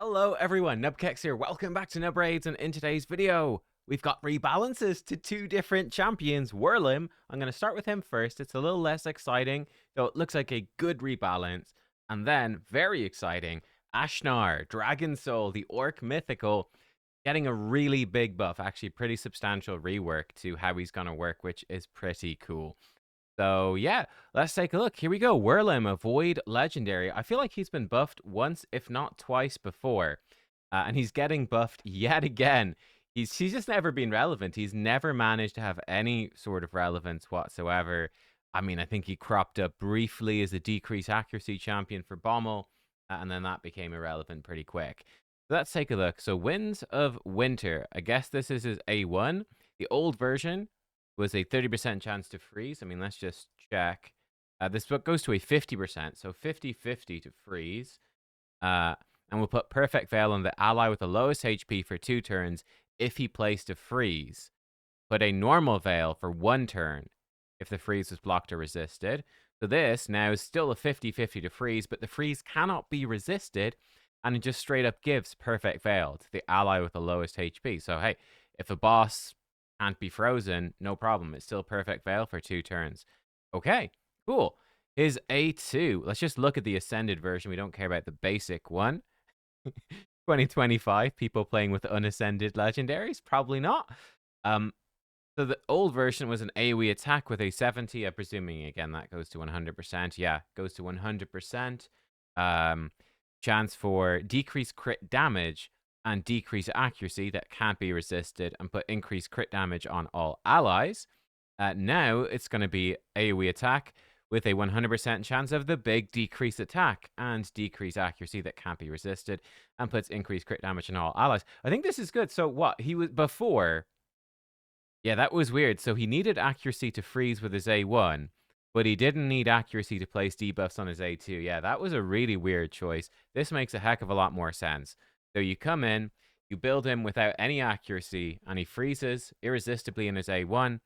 Hello everyone, nubkeks here. Welcome back to Nub Raids, and in today's video, we've got rebalances to two different champions. Wurlim, I'm going to start with him first. It's a little less exciting, though it looks like a good rebalance. And then, very exciting, Ash'nar, Dragonsoul, the Orc Mythical, getting a really big buff, actually pretty substantial rework to how he's going to work, which is pretty cool. So yeah, let's take a look. Here we go. Wurlim, a Void Legendary. I feel like he's been buffed once, if not twice before. And he's getting buffed yet again. He's just never been relevant. He's never managed to have any sort of relevance whatsoever. I mean, I think he cropped up briefly as a decrease accuracy champion for Bommel, and then that became irrelevant pretty quick. So let's take a look. So Winds of Winter. I guess this is his A1. The old version was a 30% chance to freeze. I mean, let's just check. This book goes to a 50%, so 50-50 to freeze. And we'll put Perfect Veil on the ally with the lowest HP for 2 turns if he placed a freeze. Put a normal veil for 1 turn if the freeze was blocked or resisted. So this now is still a 50-50 to freeze, but the freeze cannot be resisted, and it just straight up gives Perfect Veil to the ally with the lowest HP. So hey, if a boss can't be frozen, no problem. It's still Perfect Veil for 2 turns. Okay, cool. His A2. Let's just look at the Ascended version. We don't care about the basic one. 2025, people playing with unascended legendaries? Probably not. So the old version was an AoE attack with a 70. I'm presuming, again, that goes to 100%. Yeah, goes to 100%. Chance for decreased crit damage and decrease accuracy that can't be resisted, and put increased crit damage on all allies. Now it's going to be AoE attack with a 100% chance of the big decrease attack and decrease accuracy that can't be resisted, and puts increased crit damage on all allies. I think this is good. So what? He was before. Yeah, that was weird. So he needed accuracy to freeze with his A1, but he didn't need accuracy to place debuffs on his A2. Yeah, that was a really weird choice. This makes a heck of a lot more sense. So you come in, you build him without any accuracy, and he freezes irresistibly in his A1.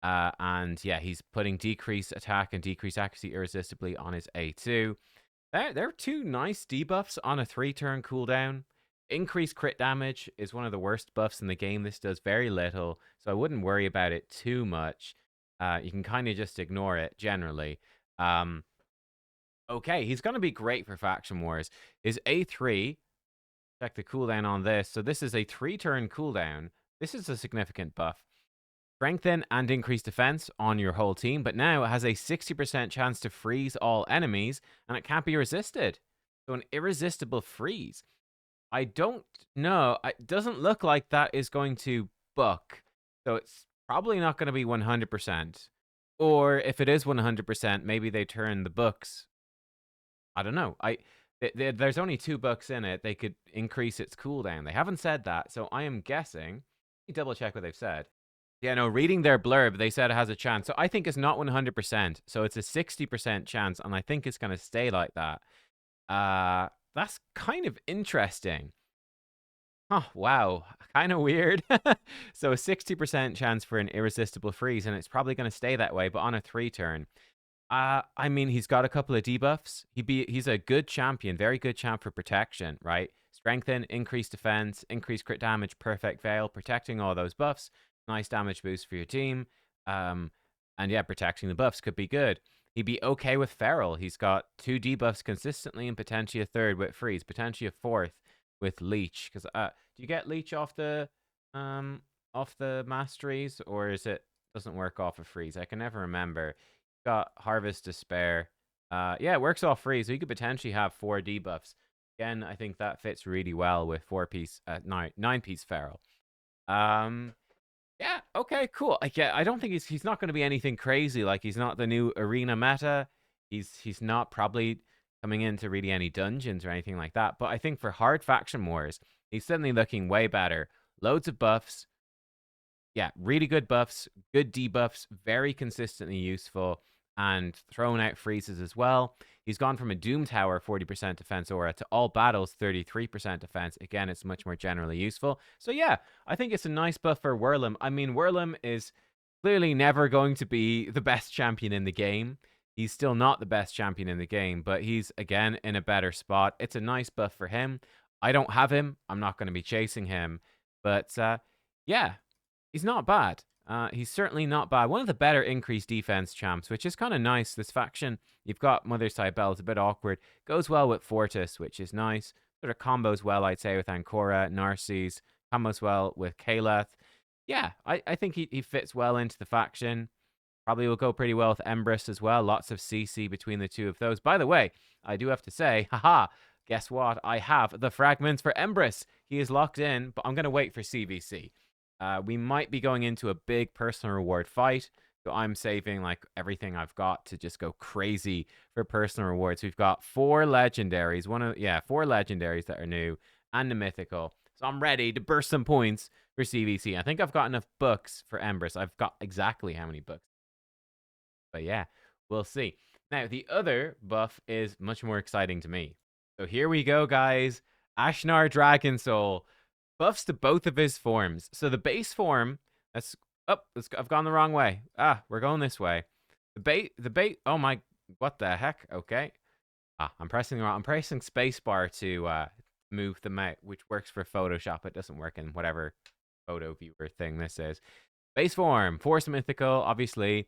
And yeah, he's putting decrease attack and decrease accuracy irresistibly on his A2. There are 2 nice debuffs on a 3-turn cooldown. Increased crit damage is one of the worst buffs in the game. This does very little, so I wouldn't worry about it too much. You can kind of just ignore it generally. Okay, he's going to be great for Faction Wars. His A3, check the cooldown on this. So this is a 3-turn cooldown. This is a significant buff. Strengthen and increase defense on your whole team, but now it has a 60% chance to freeze all enemies, and it can't be resisted. So an irresistible freeze. I don't know. It doesn't look like that is going to buck. So it's probably not going to be 100%. Or if it is 100%, maybe they turn the books. I don't know. There's only 2 books in it. They could increase its cooldown. They haven't said that, so I am guessing. Let me double check what they've said. Yeah, no, reading their blurb, they said it has a chance. So I think it's not 100%. So it's a 60% chance, and I think it's going to stay like that. That's kind of interesting. Huh, wow. Kind of weird. So a 60% chance for an irresistible freeze, and it's probably going to stay that way, but on a 3-turn. I mean, he's got a couple of debuffs. He's a good champion, very good champ for protection, right? Strengthen, increased defense, increased crit damage, perfect veil, protecting all those buffs. Nice damage boost for your team. And yeah, protecting the buffs could be good. He'd be okay with Feral. He's got 2 debuffs consistently, and potentially a 3rd with Freeze, potentially a 4th with Leech. Because do you get Leech off the masteries, or is it doesn't work off of Freeze? I can never remember. Got Harvest Despair. Yeah, it works off Freeze, so you could potentially have 4 debuffs. Again, I think that fits really well with 4-piece, 9-piece Feral. Yeah, okay, cool. I don't think he's not going to be anything crazy. Like, he's not the new arena meta. He's not probably coming into really any dungeons or anything like that. But I think for hard faction wars, he's suddenly looking way better. Loads of buffs. Yeah, really good buffs, good debuffs, very consistently useful, and throwing out freezes as well. He's gone from a Doom Tower 40% defense aura to all battles 33% defense. Again, it's much more generally useful. So yeah, I think it's a nice buff for Wurlim. I mean, Wurlim is clearly never going to be the best champion in the game. He's still not the best champion in the game, but he's, again, in a better spot. It's a nice buff for him. I don't have him. I'm not going to be chasing him. But yeah, he's not bad. He's certainly not bad. One of the better increased defense champs, which is kind of nice. This faction, you've got Mother's Side Bell. It's a bit awkward. Goes well with Fortis, which is nice. Sort of combos well, I'd say, with Ancora, Narcisse. Combos well with Kaleth. Yeah, I think he fits well into the faction. Probably will go pretty well with Empress as well. Lots of CC between the two of those. By the way, I do have to say, haha, guess what? I have the fragments for Empress. He is locked in, but I'm going to wait for CVC. We might be going into a big personal reward fight, so I'm saving like everything I've got to just go crazy for personal rewards. We've got 4 legendaries, 4 legendaries that are new and the mythical. So I'm ready to burst some points for CVC. I think I've got enough books for Empress. I've got exactly how many books. But yeah, we'll see. Now, the other buff is much more exciting to me. So here we go, guys. Ash'nar Dragonsoul. Buffs to both of his forms. So the base form, I've gone the wrong way. We're going this way. Oh my, what the heck? Okay. I'm pressing spacebar to move the mouse, which works for Photoshop. It doesn't work in whatever photo viewer thing this is. Base form, Force Mythical, obviously.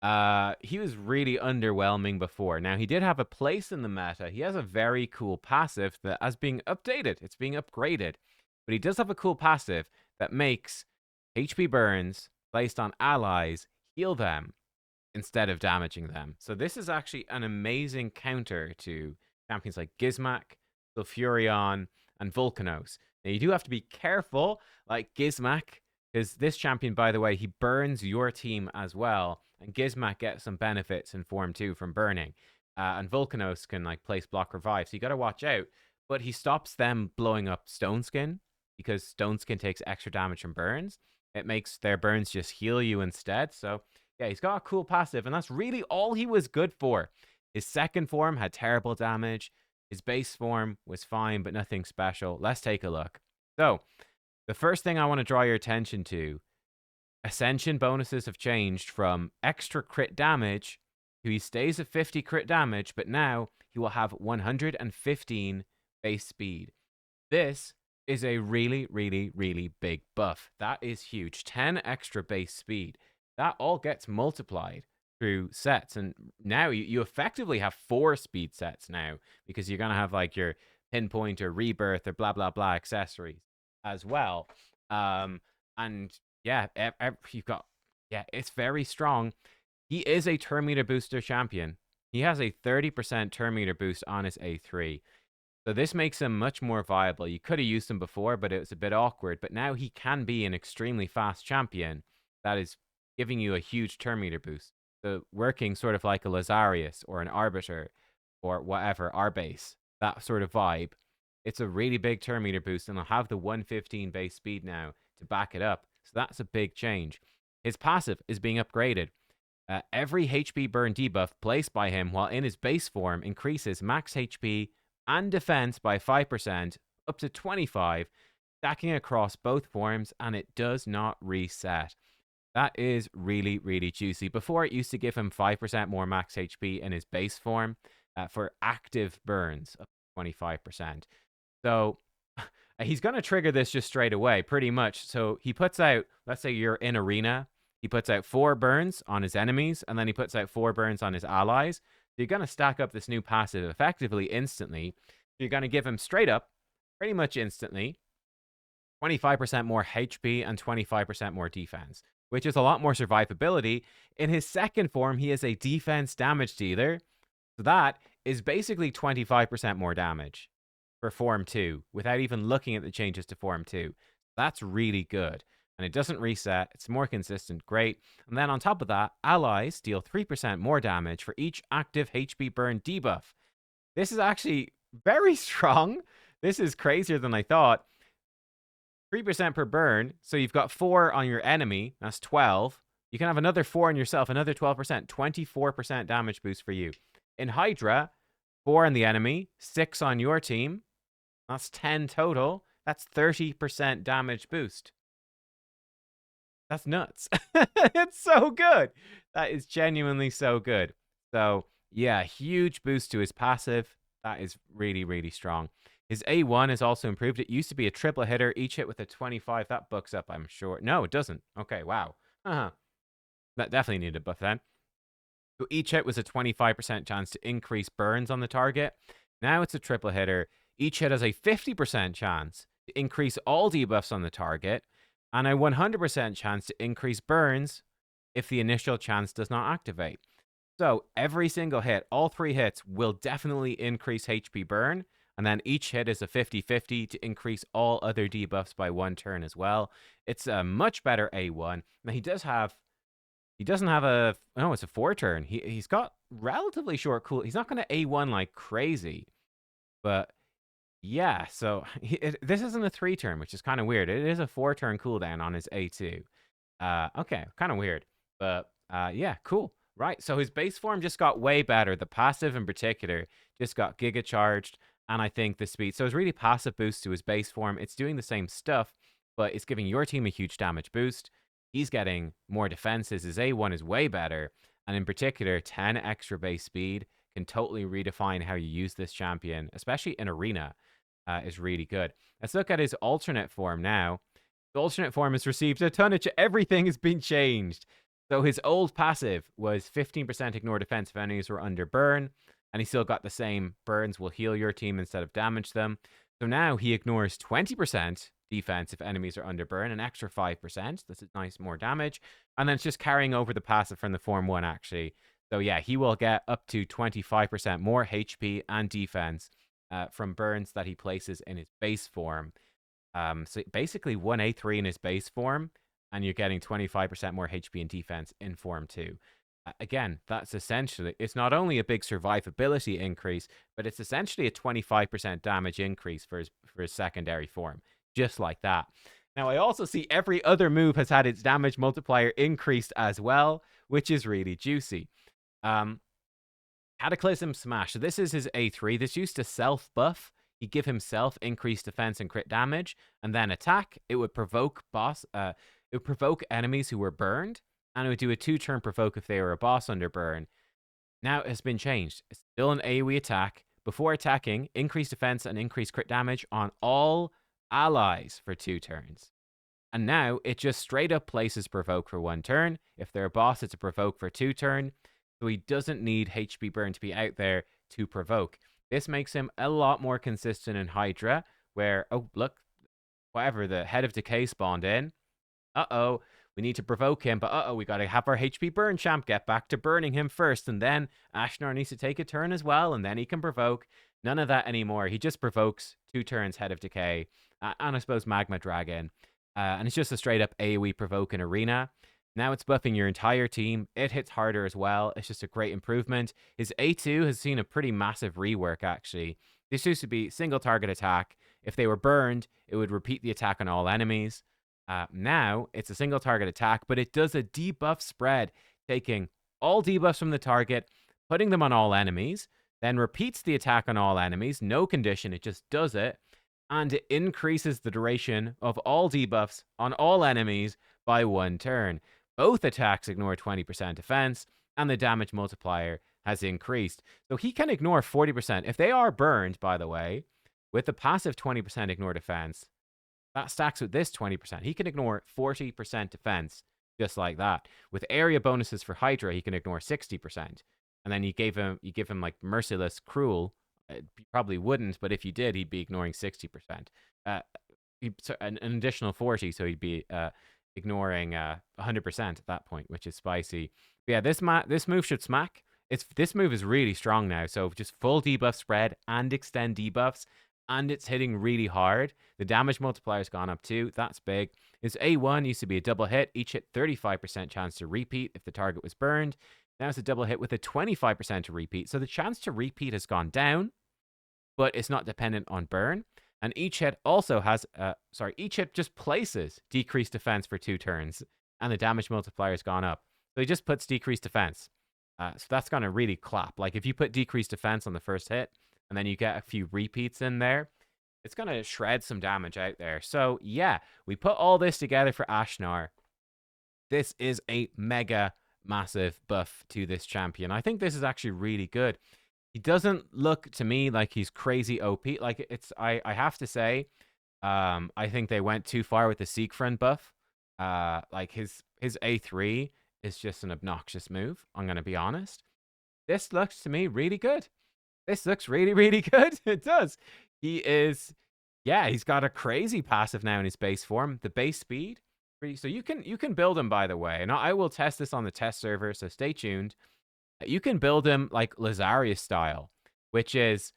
He was really underwhelming before. Now, he did have a place in the meta. He has a very cool passive that is being updated. It's being upgraded. But he does have a cool passive that makes HP burns placed on allies heal them instead of damaging them. So this is actually an amazing counter to champions like Gizmak, Sulfurion, and Volcanos. Now, you do have to be careful, like Gizmak, because this champion, by the way, he burns your team as well. And Gizmak gets some benefits in Form 2 from burning. And Volcanos can like place block revive. So you got to watch out. But he stops them blowing up Stone Skin because Stone Skin takes extra damage from burns. It makes their burns just heal you instead. So yeah, he's got a cool passive. And that's really all he was good for. His second form had terrible damage. His base form was fine, but nothing special. Let's take a look. So the first thing I want to draw your attention to, Ascension bonuses have changed from extra crit damage to he stays at 50 crit damage, but now he will have 115 base speed. This is a really, really, really big buff. That is huge. 10 extra base speed. That all gets multiplied through sets. And now you effectively have 4 speed sets now because you're going to have like your pinpoint or rebirth or blah, blah, blah accessories as well. And yeah, it's very strong. He is a turn meter booster champion. He has a 30% turn meter boost on his A3. So this makes him much more viable. You could have used him before, but it was a bit awkward. But now he can be an extremely fast champion that is giving you a huge turn meter boost. So working sort of like a Lazarius or an Arbiter or whatever, Arbase, that sort of vibe. It's a really big turn meter boost, and I'll have the 115 base speed now to back it up. So that's a big change. His passive is being upgraded. Every HP burn debuff placed by him while in his base form increases max HP and defense by 5% up to 25, stacking across both forms, and it does not reset. That is really, really juicy. Before, it used to give him 5% more max HP in his base form for active burns of 25%. So he's going to trigger this just straight away, pretty much. So he puts out, let's say you're in arena, he puts out 4 burns on his enemies, and then he puts out 4 burns on his allies. So you're going to stack up this new passive effectively instantly. So you're going to give him straight up, pretty much instantly, 25% more HP and 25% more defense, which is a lot more survivability. In his second form, he is a defense damage dealer. So that is basically 25% more damage for Form 2 without even looking at the changes to Form 2. That's really good. And it doesn't reset. It's more consistent. Great. And then on top of that, allies deal 3% more damage for each active HP burn debuff. This is actually very strong. This is crazier than I thought. 3% per burn. So you've got 4 on your enemy. That's 12. You can have another 4 on yourself, another 12%. 24% damage boost for you. In Hydra, 4 on the enemy, 6 on your team. That's 10 total. That's 30% damage boost. That's nuts. It's so good. That is genuinely so good. So, yeah, huge boost to his passive. That is really, really strong. His A1 is also improved. It used to be a triple hitter, each hit with a 25. That bucks up, I'm sure. No, it doesn't. Okay, wow. Uh-huh. That definitely needed a buff then. So each hit was a 25% chance to increase burns on the target. Now it's a triple hitter. Each hit has a 50% chance to increase all debuffs on the target, and a 100% chance to increase burns if the initial chance does not activate. So every single hit, all 3 hits, will definitely increase HP burn, and then each hit is a 50-50 to increase all other debuffs by 1 turn as well. It's a much better A1. Now he doesn't have a... No, it's a 4 turn. He's got relatively short cool... He's not going to A1 like crazy. But yeah, so this isn't a 3 turn, which is kind of weird. It is a 4 turn cooldown on his A2. Okay, kind of weird. But yeah, cool. Right, so his base form just got way better. The passive in particular just got giga charged. And I think the speed... So it's really passive boost to his base form. It's doing the same stuff, but it's giving your team a huge damage boost. He's getting more defenses. His A1 is way better. And in particular, 10 extra base speed can totally redefine how you use this champion, especially in Arena, is really good. Let's look at his alternate form now. The alternate form has received a ton of... Everything has been changed. So his old passive was 15% ignore defense if enemies were under burn. And he still got the same burns will heal your team instead of damage them. So now he ignores 20% defense if enemies are under burn, an extra 5%. That's a nice more damage. And then it's just carrying over the passive from the Form 1, actually. So yeah, he will get up to 25% more HP and defense from burns that he places in his base form. So basically 1A3 in his base form, and you're getting 25% more HP and defense in Form 2. Again, that's essentially, it's not only a big survivability increase, but it's essentially a 25% damage increase for his secondary form, just like that. Now, I also see every other move has had its damage multiplier increased as well, which is really juicy. Cataclysm Smash. So this is his A3. This used to self-buff. He'd give himself increased defense and crit damage, and then attack. It would provoke it would provoke enemies who were burned, and it would do a 2-turn provoke if they were a boss under burn. Now it has been changed. It's still an AoE attack. Before attacking, increase defense and increase crit damage on all allies for 2 turns. And now it just straight up places provoke for 1 turn. If they're a boss, it's a provoke for 2 turn. So he doesn't need HP burn to be out there to provoke. This makes him a lot more consistent in Hydra, where, oh, look, whatever, the Head of Decay spawned in. Uh-oh, we need to provoke him, but uh-oh, we got to have our HP burn champ get back to burning him first, and then Ash'nar needs to take a turn as well, and then he can provoke. None of that anymore. He just provokes 2 turns Head of Decay, and I suppose Magma Dragon. And it's just a straight-up AoE provoke in Arena. Now it's buffing your entire team. It hits harder as well. It's just a great improvement. His A2 has seen a pretty massive rework, actually. This used to be single target attack. If they were burned, it would repeat the attack on all enemies. Now it's a single target attack, but it does a debuff spread, taking all debuffs from the target, putting them on all enemies, then repeats the attack on all enemies. No condition, it just does it. And it increases the duration of all debuffs on all enemies by 1 turn. Both attacks ignore 20% defense, and the damage multiplier has increased. So he can ignore 40%. If they are burned, by the way, with the passive 20% ignore defense, that stacks with this 20%. He can ignore 40% defense, just like that. With area bonuses for Hydra, he can ignore 60%. And then you give him like Merciless Cruel. You probably wouldn't, but if you did, he'd be ignoring 60%. An additional 40, so he'd be ignoring 100% at that point, which is spicy. But yeah, this move should smack. This move is really strong now, so just full debuff spread and extend debuffs, and it's hitting really hard. The damage multiplyer's gone up too. That's big. His A1 used to be a double hit. Each hit 35% chance to repeat if the target was burned. Now it's a double hit with a 25% to repeat. So the chance to repeat has gone down, but it's not dependent on burn. And each hit also has, each hit just places decreased defense for 2 turns, and the damage multiplier's gone up. So he just puts decreased defense. So that's going to really clap. Like if you put decreased defense on the first hit, and then you get a few repeats in there, it's going to shred some damage out there. So yeah, we put all this together for Ash'nar. This is a mega massive buff to this champion. I think this is actually really good. He doesn't look to me like he's crazy OP. Like I have to say, I think they went too far with the Siegfried buff. Like his A3 is just an obnoxious move. I'm gonna be honest. This looks to me really good. This looks really, really good. It does. He is, yeah, he's got a crazy passive now in his base form. The base speed. So you can build him, by the way, and I will test this on the test server, so stay tuned. You can build him like Lazarius style, which is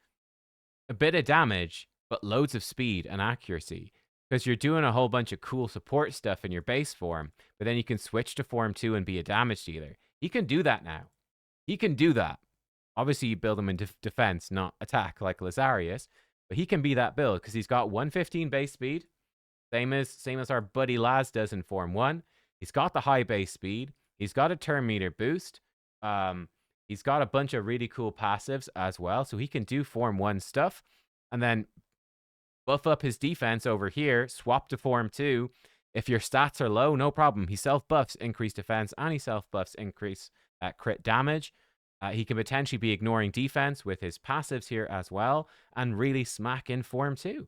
a bit of damage, but loads of speed and accuracy. Because you're doing a whole bunch of cool support stuff in your base form, but then you can switch to form 2 and be a damage dealer. He can do that now. He can do that. Obviously, you build him in defense, not attack like Lazarius, but he can be that build because he's got 115 base speed, same as our buddy Laz does in Form 1. He's got the high base speed. He's got a turn meter boost. He's got a bunch of really cool passives as well, so he can do Form 1 stuff. And then buff up his defense over here, swap to Form 2. If your stats are low, no problem. He self-buffs increase defense, and he self-buffs increase crit damage. He can potentially be ignoring defense with his passives here as well, and really smack in Form 2.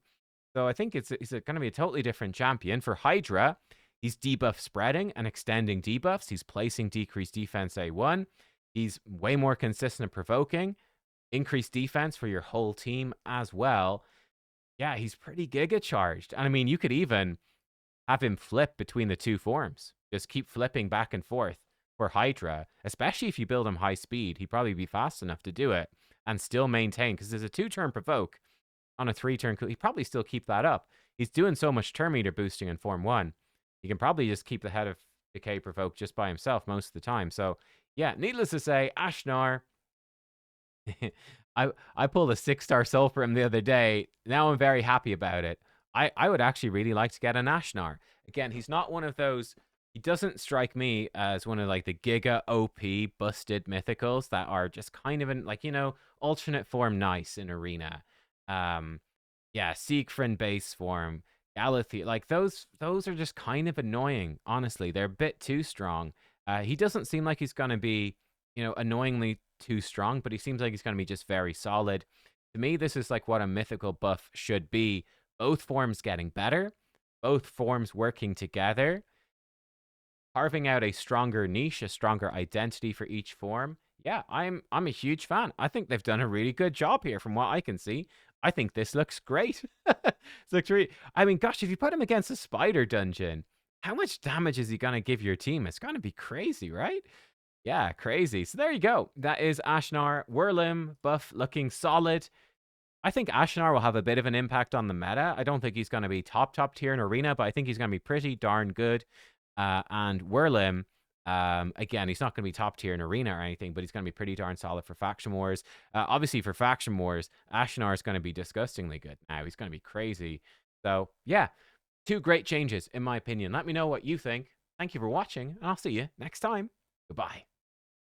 So I think it's going to be a totally different champion. For Hydra, he's debuff spreading and extending debuffs. He's placing decreased defense A1. He's way more consistent at provoking. Increased defense for your whole team as well. Yeah, he's pretty giga charged. And I mean, you could even have him flip between the two forms. Just keep flipping back and forth for Hydra, especially if you build him high speed. He'd probably be fast enough to do it and still maintain, because there's a 2-turn provoke on a 3-turn. He'd probably still keep that up. He's doing so much turn meter boosting in Form 1. He can probably just keep the head of Decay provoke just by himself most of the time. So yeah, needless to say, Ash'nar, I pulled a 6-star soul for him the other day. Now I'm very happy about it. I would actually really like to get an Ash'nar. Again, he's not one of those. He doesn't strike me as one of like the giga OP busted mythicals that are just kind of in like, alternate form nice in arena. Yeah, Siegfried base form, Galathea, like those are just kind of annoying. Honestly, they're a bit too strong. He doesn't seem like he's gonna be, annoyingly too strong, but he seems like he's gonna be just very solid. To me, this is like what a mythical buff should be. Both forms getting better, both forms working together, carving out a stronger niche, a stronger identity for each form. Yeah, I'm a huge fan. I think they've done a really good job here from what I can see. I think this looks great. This looks really, I mean, gosh, if you put him against a spider dungeon, how much damage is he going to give your team? It's going to be crazy, right? Yeah, crazy. So there you go. That is Ash'nar. Wurlim buff looking solid. I think Ash'nar will have a bit of an impact on the meta. I don't think he's going to be top tier in arena, but I think he's going to be pretty darn good. And Wurlim, again, he's not going to be top tier in arena or anything, but he's going to be pretty darn solid for faction wars. Obviously, for faction wars, Ash'nar is going to be disgustingly good now. He's going to be crazy. So yeah, 2 great changes in my opinion. Let me know what you think. Thank you for watching, and I'll see you next time. Goodbye.